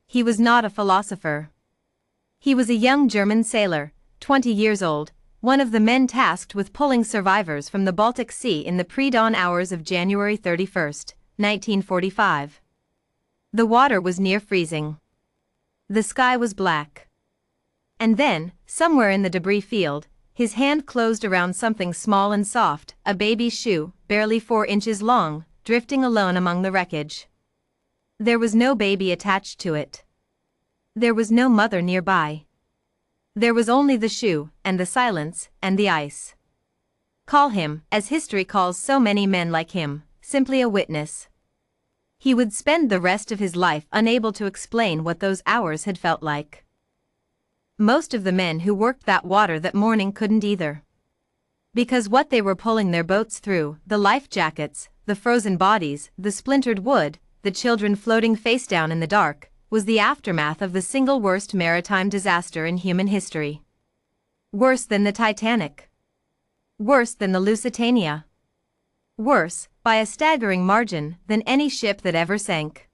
He was not a philosopher. He was a young German sailor, 20 years old, one of the men tasked with pulling survivors from the Baltic Sea in the pre-dawn hours of January 31, 1945. The water was near freezing. The sky was black. And then, somewhere in the debris field, his hand closed around something small and soft, a baby's shoe, barely 4 inches long, drifting alone among the wreckage. There was no baby attached to it. There was no mother nearby. There was only the shoe, and the silence, and the ice. Call him, as history calls so many men like him, simply a witness. He would spend the rest of his life unable to explain what those hours had felt like. Most of the men who worked that water that morning couldn't either. Because what they were pulling their boats through, the life jackets, the frozen bodies, the splintered wood, the children floating face down in the dark, was the aftermath of the single worst maritime disaster in human history. Worse than the Titanic. Worse than the Lusitania. Worse, by a staggering margin, than any ship that ever sank.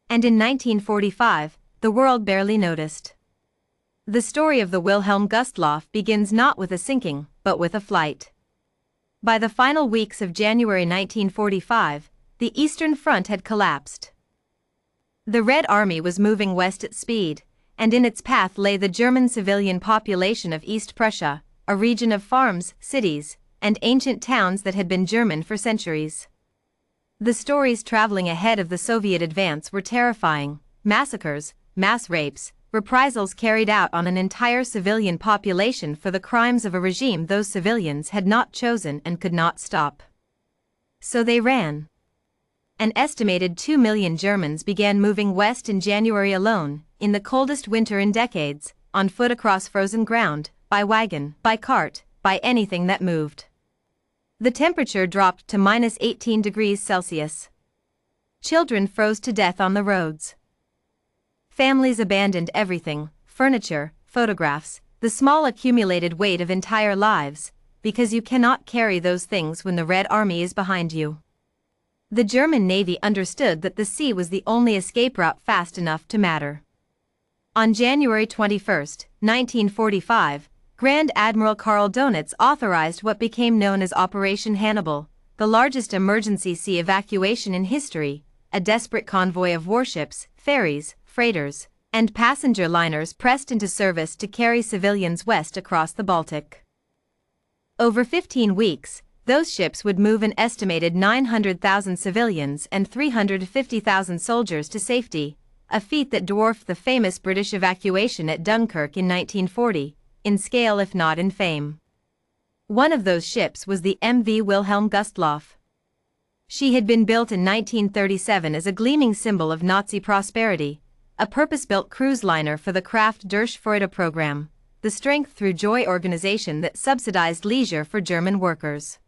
And in 1945, the world barely noticed. The story of the Wilhelm Gustloff begins not with a sinking, but with a flight. By the final weeks of January 1945, the Eastern Front had collapsed. The Red Army was moving west at speed, and in its path lay the German civilian population of East Prussia, a region of farms, cities, and ancient towns that had been German for centuries. The stories traveling ahead of the Soviet advance were terrifying: massacres, mass rapes, reprisals carried out on an entire civilian population for the crimes of a regime those civilians had not chosen and could not stop. So they ran. An estimated 2 million Germans began moving west in January alone, in the coldest winter in decades, on foot across frozen ground, by wagon, by cart, by anything that moved. The temperature dropped to minus 18 degrees Celsius. Children froze to death on the roads. Families abandoned everything: furniture, photographs, the small accumulated weight of entire lives, because you cannot carry those things when the Red Army is behind you. The German Navy understood that the sea was the only escape route fast enough to matter. On January 21, 1945, Grand Admiral Karl Donitz authorized what became known as Operation Hannibal, the largest emergency sea evacuation in history, a desperate convoy of warships, ferries, freighters, and passenger liners pressed into service to carry civilians west across the Baltic. Over 15 weeks, those ships would move an estimated 900,000 civilians and 350,000 soldiers to safety, a feat that dwarfed the famous British evacuation at Dunkirk in 1940, in scale if not in fame. One of those ships was the MV Wilhelm Gustloff. She had been built in 1937 as a gleaming symbol of Nazi prosperity, a purpose-built cruise liner for the Kraft durch Freude program, the Strength Through Joy organization that subsidized leisure for German workers.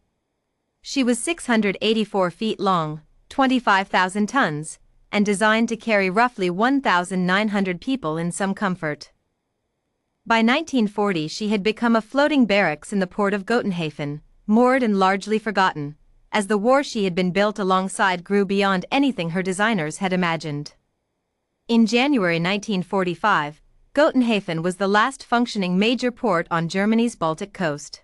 She was 684 feet long, 25,000 tons, and designed to carry roughly 1,900 people in some comfort. By 1940 she had become a floating barracks in the port of Gotenhafen, moored and largely forgotten, as the war she had been built alongside grew beyond anything her designers had imagined. In January 1945, Gotenhafen was the last functioning major port on Germany's Baltic coast.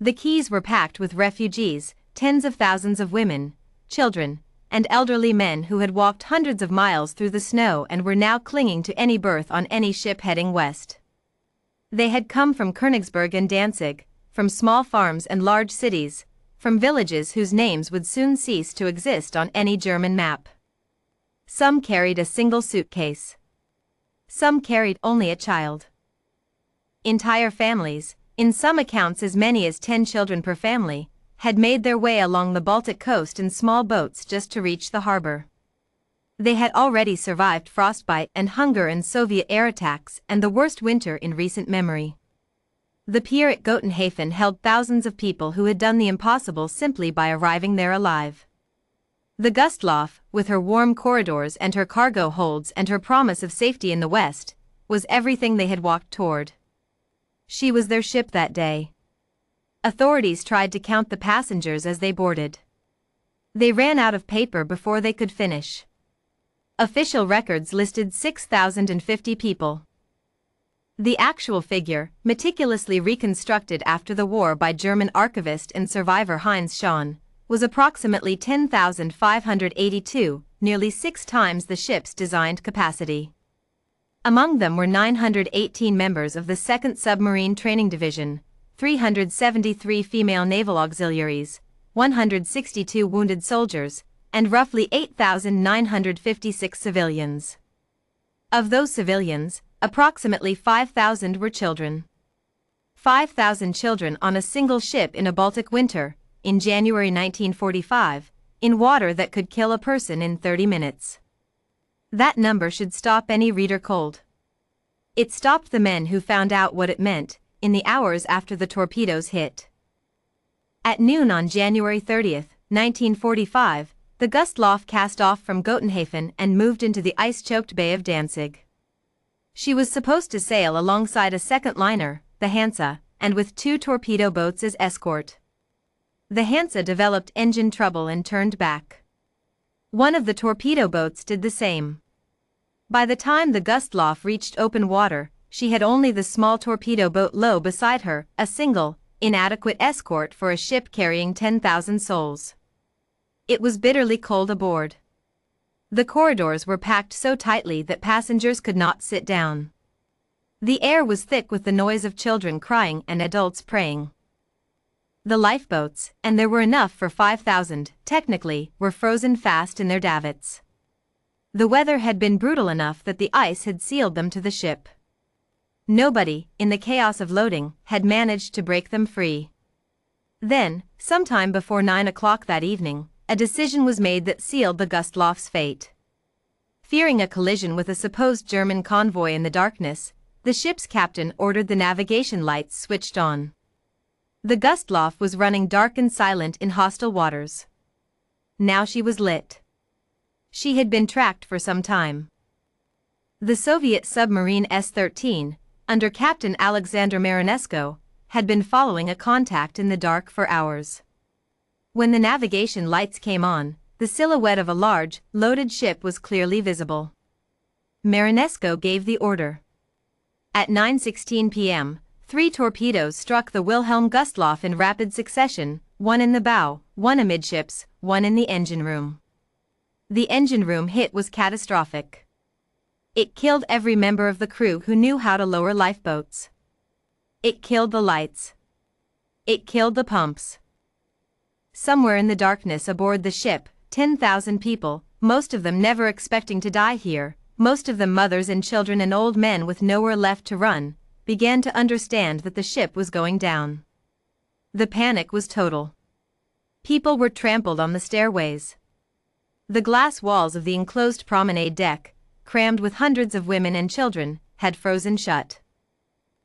The quays were packed with refugees, tens of thousands of women, children, and elderly men who had walked hundreds of miles through the snow and were now clinging to any berth on any ship heading west. They had come from Königsberg and Danzig, from small farms and large cities, from villages whose names would soon cease to exist on any German map. Some carried a single suitcase. Some carried only a child. Entire families, in some accounts as many as 10 children per family, had made their way along the Baltic coast in small boats just to reach the harbor. They had already survived frostbite and hunger and Soviet air attacks and the worst winter in recent memory. The pier at Gotenhafen held thousands of people who had done the impossible simply by arriving there alive. The Gustloff, with her warm corridors and her cargo holds and her promise of safety in the west, was everything they had walked toward. She was their ship that day. Authorities tried to count the passengers as they boarded. They ran out of paper before they could finish. Official records listed 6,050 people. The actual figure, meticulously reconstructed after the war by German archivist and survivor Heinz Schahn, was approximately 10,582, nearly 6 times the ship's designed capacity. Among them were 918 members of the 2nd Submarine Training Division, 373 female naval auxiliaries, 162 wounded soldiers, and roughly 8,956 civilians. Of those civilians, approximately 5,000 were children. 5,000 children on a single ship in a Baltic winter, in January 1945, in water that could kill a person in 30 minutes. That number should stop any reader cold. It stopped the men who found out what it meant, in the hours after the torpedoes hit. At noon on January 30, 1945, the Gustloff cast off from Gotenhafen and moved into the ice-choked Bay of Danzig. She was supposed to sail alongside a second liner, the Hansa, and with 2 torpedo boats as escort. The Hansa developed engine trouble and turned back. One of the torpedo boats did the same. By the time the Gustloff reached open water, she had only the small torpedo boat low beside her, a single, inadequate escort for a ship carrying 10,000 souls. It was bitterly cold aboard. The corridors were packed so tightly that passengers could not sit down. The air was thick with the noise of children crying and adults praying. The lifeboats, and there were enough for 5,000, technically, were frozen fast in their davits. The weather had been brutal enough that the ice had sealed them to the ship. Nobody, in the chaos of loading, had managed to break them free. Then, sometime before 9 o'clock that evening, a decision was made that sealed the Gustloff's fate. Fearing a collision with a supposed German convoy in the darkness, the ship's captain ordered the navigation lights switched on. The Gustloff was running dark and silent in hostile waters. Now she was lit. She had been tracked for some time. The Soviet submarine S-13, under Captain Alexander Marinesko, had been following a contact in the dark for hours. When the navigation lights came on, the silhouette of a large, loaded ship was clearly visible. Marinesko gave the order. At 9:16 p.m., 3 torpedoes struck the Wilhelm Gustloff in rapid succession, 1 in the bow, 1 amidships, 1 in the engine room. The engine room hit was catastrophic. It killed every member of the crew who knew how to lower lifeboats. It killed the lights. It killed the pumps. Somewhere in the darkness aboard the ship, 10,000 people, most of them never expecting to die here, most of them mothers and children and old men with nowhere left to run, began to understand that the ship was going down. The panic was total. People were trampled on the stairways. The glass walls of the enclosed promenade deck, crammed with hundreds of women and children, had frozen shut.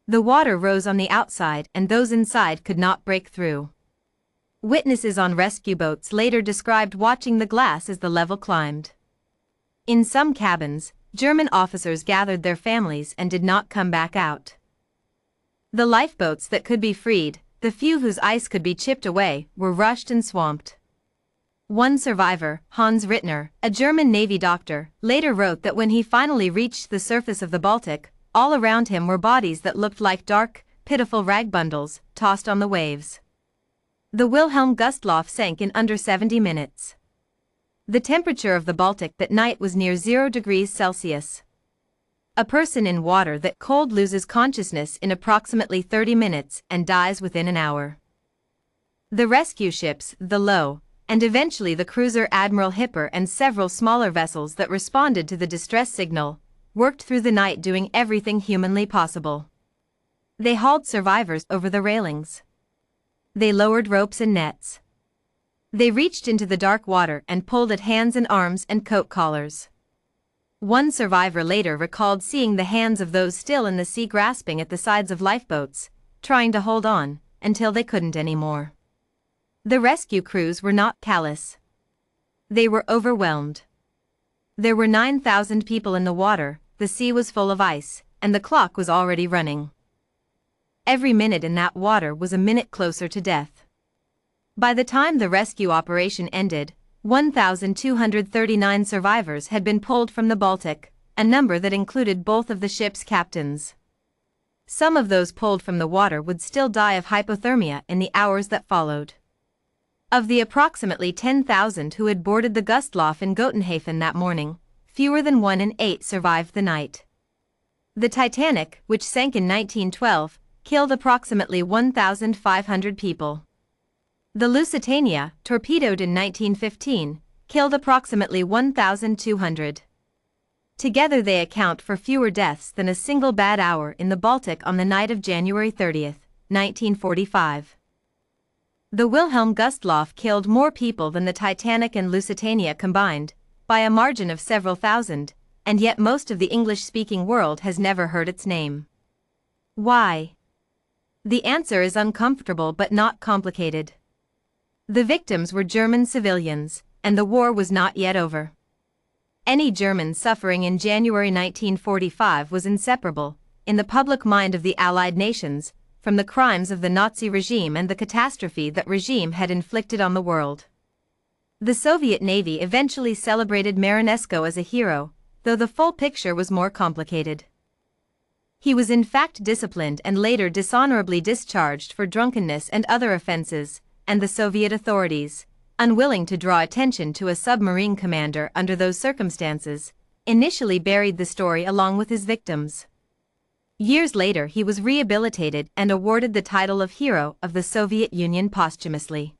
The water rose on the outside and those inside could not break through. Witnesses on rescue boats later described watching the glass as the level climbed. In some cabins, German officers gathered their families and did not come back out. The lifeboats that could be freed, the few whose ice could be chipped away, were rushed and swamped. One survivor, Hans Rittner, a German Navy doctor, later wrote that when he finally reached the surface of the Baltic, all around him were bodies that looked like dark, pitiful rag bundles, tossed on the waves. The Wilhelm Gustloff sank in under 70 minutes. The temperature of the Baltic that night was near 0 degrees Celsius. A person in water that cold loses consciousness in approximately 30 minutes and dies within an hour. The rescue ships, the Lowe, and eventually the cruiser Admiral Hipper and several smaller vessels that responded to the distress signal, worked through the night doing everything humanly possible. They hauled survivors over the railings. They lowered ropes and nets. They reached into the dark water and pulled at hands and arms and coat collars. One survivor later recalled seeing the hands of those still in the sea grasping at the sides of lifeboats, trying to hold on, until they couldn't anymore. The rescue crews were not callous. They were overwhelmed. There were 9,000 people in the water, the sea was full of ice, and the clock was already running. Every minute in that water was a minute closer to death. By the time the rescue operation ended, 1,239 survivors had been pulled from the Baltic, a number that included both of the ship's captains. Some of those pulled from the water would still die of hypothermia in the hours that followed. Of the approximately 10,000 who had boarded the Gustloff in Gotenhafen that morning, fewer than 1 in 8 survived the night. The Titanic, which sank in 1912, killed approximately 1,500 people. The Lusitania, torpedoed in 1915, killed approximately 1,200. Together they account for fewer deaths than a single bad hour in the Baltic on the night of January 30, 1945. The Wilhelm Gustloff killed more people than the Titanic and Lusitania combined, by a margin of several thousand, and yet most of the English-speaking world has never heard its name. Why? The answer is uncomfortable but not complicated. The victims were German civilians, and the war was not yet over. Any German suffering in January 1945 was inseparable, in the public mind of the Allied nations, from the crimes of the Nazi regime and the catastrophe that regime had inflicted on the world. The Soviet Navy eventually celebrated Marinesko as a hero, though the full picture was more complicated. He was in fact disciplined and later dishonorably discharged for drunkenness and other offenses, and the Soviet authorities, unwilling to draw attention to a submarine commander under those circumstances, initially buried the story along with his victims. Years later he was rehabilitated and awarded the title of Hero of the Soviet Union posthumously.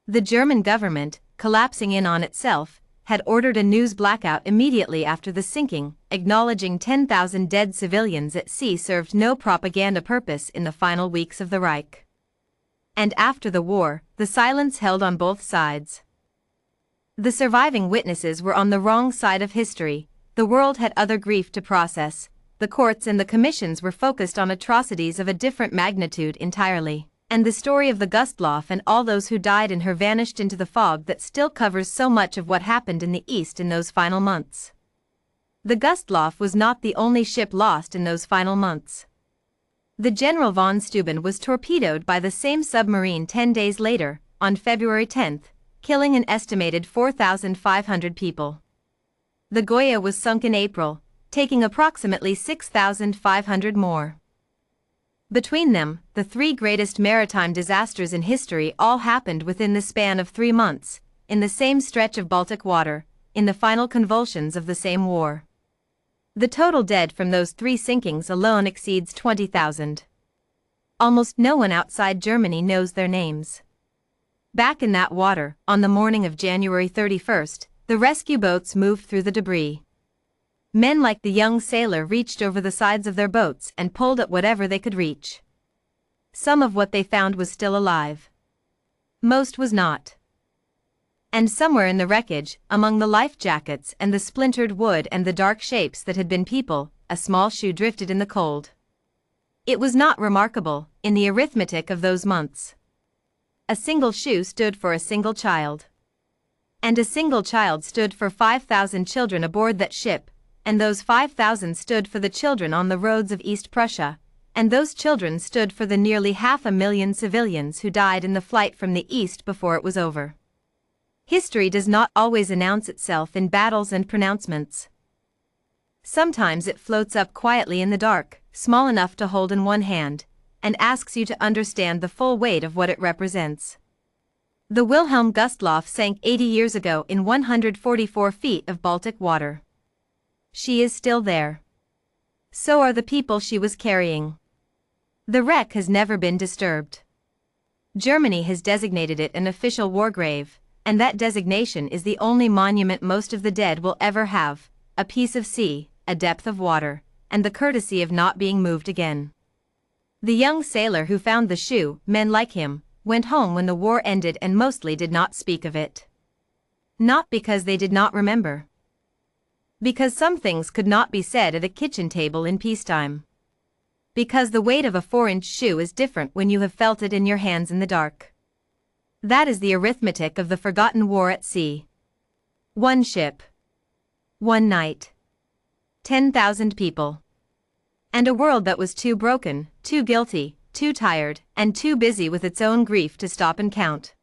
The German government, collapsing in on itself, had ordered a news blackout immediately after the sinking, acknowledging 10,000 dead civilians at sea served no propaganda purpose in the final weeks of the Reich. And after the war, the silence held on both sides. The surviving witnesses were on the wrong side of history, the world had other grief to process, the courts and the commissions were focused on atrocities of a different magnitude entirely, and the story of the Gustloff and all those who died in her vanished into the fog that still covers so much of what happened in the East in those final months. The Gustloff was not the only ship lost in those final months. The General von Steuben was torpedoed by the same submarine 10 days later, on February 10, killing an estimated 4,500 people. The Goya was sunk in April, taking approximately 6,500 more. Between them, the 3 greatest maritime disasters in history all happened within the span of 3 months, in the same stretch of Baltic water, in the final convulsions of the same war. The total dead from those 3 sinkings alone exceeds 20,000. Almost no one outside Germany knows their names. Back in that water, on the morning of January 31st, the rescue boats moved through the debris. Men like the young sailor reached over the sides of their boats and pulled at whatever they could reach. Some of what they found was still alive. Most was not. And somewhere in the wreckage, among the life jackets and the splintered wood and the dark shapes that had been people, a small shoe drifted in the cold. It was not remarkable, in the arithmetic of those months. A single shoe stood for a single child. And a single child stood for 5,000 children aboard that ship, and those 5,000 stood for the children on the roads of East Prussia, and those children stood for the nearly 500,000 civilians who died in the flight from the East before it was over. History does not always announce itself in battles and pronouncements. Sometimes it floats up quietly in the dark, small enough to hold in one hand, and asks you to understand the full weight of what it represents. The Wilhelm Gustloff sank 80 years ago in 144 feet of Baltic water. She is still there. So are the people she was carrying. The wreck has never been disturbed. Germany has designated it an official war grave, and that designation is the only monument most of the dead will ever have, a piece of sea, a depth of water, and the courtesy of not being moved again. The young sailor who found the shoe, men like him, went home when the war ended and mostly did not speak of it. Not because they did not remember. Because some things could not be said at a kitchen table in peacetime. Because the weight of a 4-inch shoe is different when you have felt it in your hands in the dark. That is the arithmetic of the forgotten war at sea. 1 ship. 1 night. 10,000 people. And a world that was too broken, too guilty, too tired, and too busy with its own grief to stop and count.